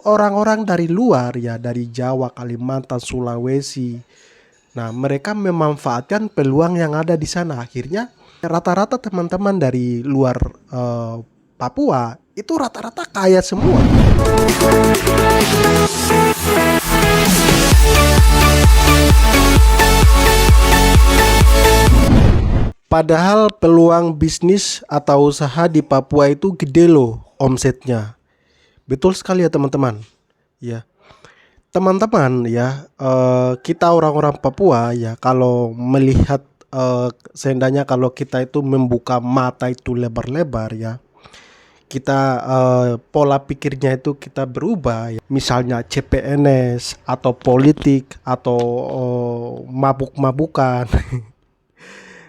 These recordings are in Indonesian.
orang-orang dari luar ya, dari Jawa, Kalimantan, Sulawesi. Nah, mereka memanfaatkan peluang yang ada di sana. Akhirnya rata-rata teman-teman dari luar eh, Papua itu rata-rata kaya semua. Padahal peluang bisnis atau usaha di Papua itu gede loh omsetnya. Betul sekali ya teman-teman. Ya, teman-teman ya, kita orang-orang Papua ya, kalau melihat seandainya kalau kita itu membuka mata itu lebar-lebar ya, kita pola pikirnya itu kita berubah ya. Misalnya CPNS atau politik atau mabuk-mabukan.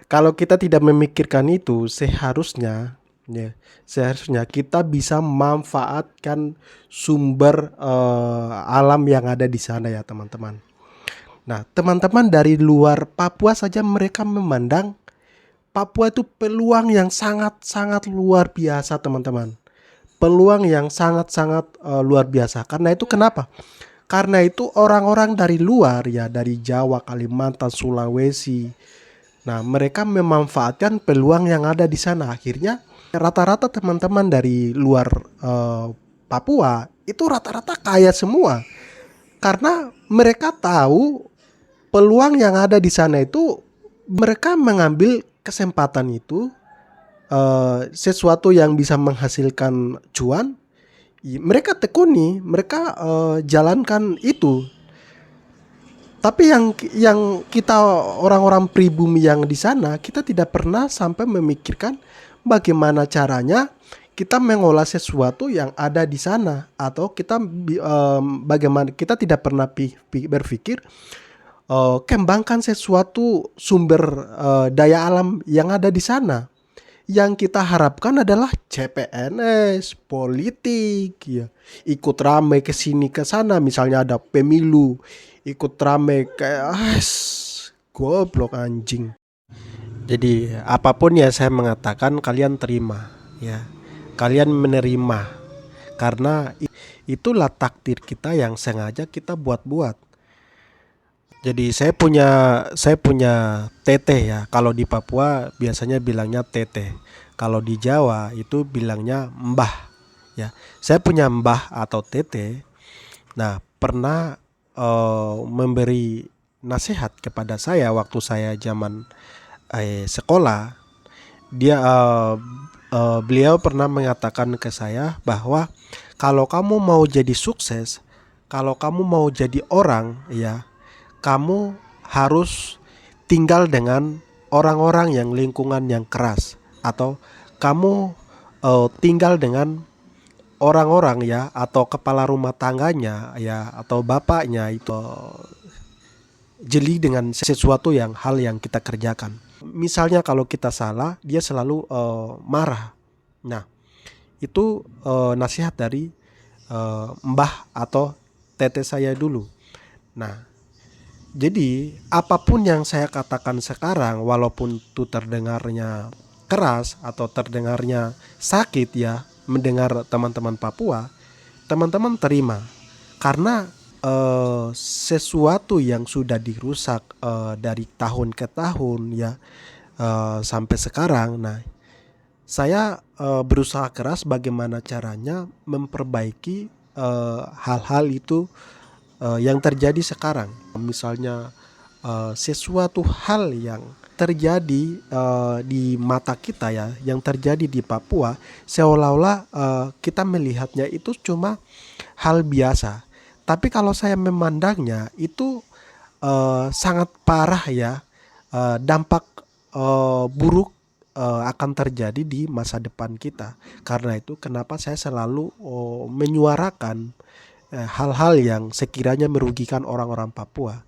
Kalau kita tidak memikirkan itu, seharusnya ya, seharusnya kita bisa memanfaatkan sumber alam yang ada di sana ya teman-teman. Nah, teman-teman dari luar Papua saja mereka memandang Papua itu peluang yang sangat-sangat luar biasa teman-teman. Peluang yang sangat-sangat luar biasa. Karena itu kenapa? Karena itu orang-orang dari luar ya, dari Jawa, Kalimantan, Sulawesi. Nah, mereka memanfaatkan peluang yang ada di sana. Akhirnya rata-rata teman-teman dari luar Papua itu rata-rata kaya semua. Karena mereka tahu peluang yang ada di sana itu, mereka mengambil kesempatan itu, sesuatu yang bisa menghasilkan cuan, mereka tekuni, mereka jalankan itu. Tapi yang kita orang-orang pribumi yang di sana, kita tidak pernah sampai memikirkan bagaimana caranya kita mengolah sesuatu yang ada di sana, atau kita bagaimana kita tidak pernah berpikir kembangkan sesuatu sumber daya alam yang ada di sana. Yang kita harapkan adalah CPNS, politik, ya, ikut rame ke sini ke sana, misalnya ada pemilu, ikut rame kayak goblok anjing. Jadi apapun ya saya mengatakan kalian terima ya. Kalian menerima karena itulah takdir kita yang sengaja kita buat-buat. Jadi saya punya teteh ya. Kalau di Papua biasanya bilangnya teteh. Kalau di Jawa itu bilangnya mbah ya. Saya punya mbah atau teteh. Nah, pernah memberi nasihat kepada saya waktu saya zaman sekolah. Beliau pernah mengatakan ke saya bahwa kalau kamu mau jadi sukses, kalau kamu mau jadi orang ya, kamu harus tinggal dengan orang-orang yang lingkungan yang keras, atau kamu tinggal dengan orang-orang ya, atau kepala rumah tangganya ya, atau bapaknya itu jeli dengan sesuatu yang hal yang kita kerjakan. Misalnya kalau kita salah, dia selalu marah. Nah, itu nasihat dari mbah atau teteh saya dulu. Nah, jadi apapun yang saya katakan sekarang, walaupun itu terdengarnya keras atau terdengarnya sakit ya, mendengar teman-teman Papua, teman-teman terima. Karena sesuatu yang sudah dirusak dari tahun ke tahun ya, sampai sekarang. Nah, saya berusaha keras bagaimana caranya memperbaiki hal-hal itu yang terjadi sekarang. Misalnya sesuatu hal yang terjadi di mata kita ya, yang terjadi di Papua, seolah-olah kita melihatnya itu cuma hal biasa. Tapi kalau saya memandangnya itu sangat parah ya, dampak buruk akan terjadi di masa depan kita. Karena itu kenapa saya selalu menyuarakan hal-hal yang sekiranya merugikan orang-orang Papua.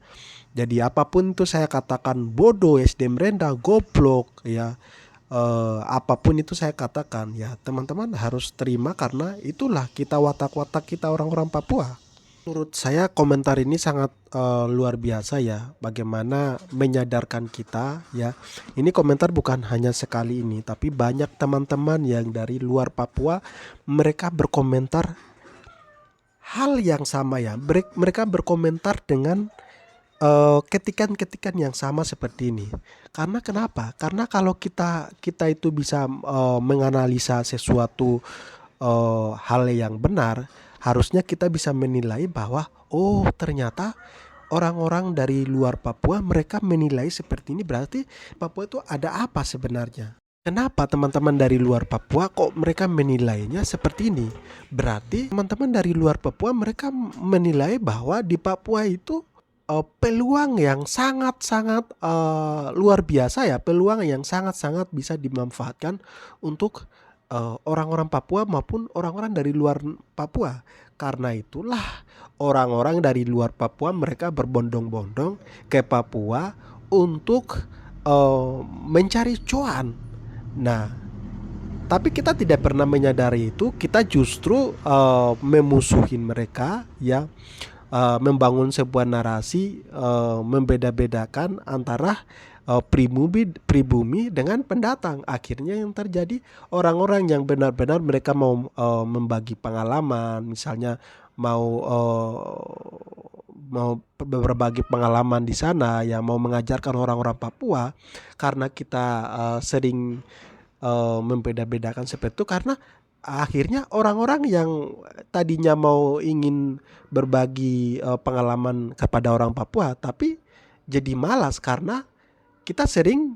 Jadi apapun itu saya katakan bodoh, SDM rendah, goblok ya, apapun itu saya katakan ya, teman-teman harus terima karena itulah kita, watak-watak kita orang-orang Papua. Menurut saya komentar ini sangat luar biasa ya, bagaimana menyadarkan kita ya. Ini komentar bukan hanya sekali ini, tapi banyak teman-teman yang dari luar Papua mereka berkomentar hal yang sama ya. Mereka berkomentar dengan ketikan-ketikan yang sama seperti ini. Karena kenapa? Karena kalau kita kita itu bisa menganalisa sesuatu hal yang benar, harusnya kita bisa menilai bahwa oh ternyata orang-orang dari luar Papua mereka menilai seperti ini, berarti Papua itu ada apa sebenarnya? Kenapa teman-teman dari luar Papua kok mereka menilainya seperti ini? Berarti teman-teman dari luar Papua mereka menilai bahwa di Papua itu peluang yang sangat-sangat luar biasa ya, peluang yang sangat-sangat bisa dimanfaatkan untuk orang-orang Papua maupun orang-orang dari luar Papua. Karena itulah orang-orang dari luar Papua mereka berbondong-bondong ke Papua untuk mencari cuan. Nah, tapi kita tidak pernah menyadari itu, kita justru memusuhin mereka ya, membangun sebuah narasi membeda-bedakan antara pribumi dengan pendatang. Akhirnya yang terjadi orang-orang yang benar-benar mereka mau membagi pengalaman, misalnya mau berbagi pengalaman di sana, yang mau mengajarkan orang-orang Papua, karena kita sering membeda-bedakan seperti itu, karena akhirnya orang-orang yang tadinya mau ingin berbagi pengalaman kepada orang Papua tapi jadi malas karena kita sering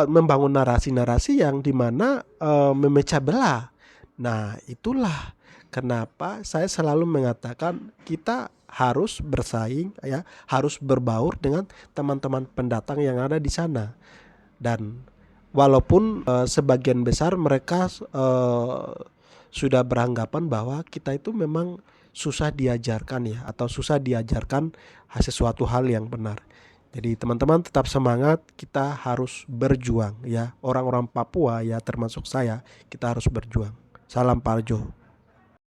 membangun narasi-narasi yang dimana memecah belah. Nah, itulah kenapa saya selalu mengatakan kita harus bersaing ya, harus berbaur dengan teman-teman pendatang yang ada di sana. Dan walaupun sebagian besar mereka sudah beranggapan bahwa kita itu memang susah diajarkan ya, atau susah diajarkan sesuatu hal yang benar. Jadi teman-teman tetap semangat, kita harus berjuang ya. Orang-orang Papua ya termasuk saya, kita harus berjuang. Salam Parjo.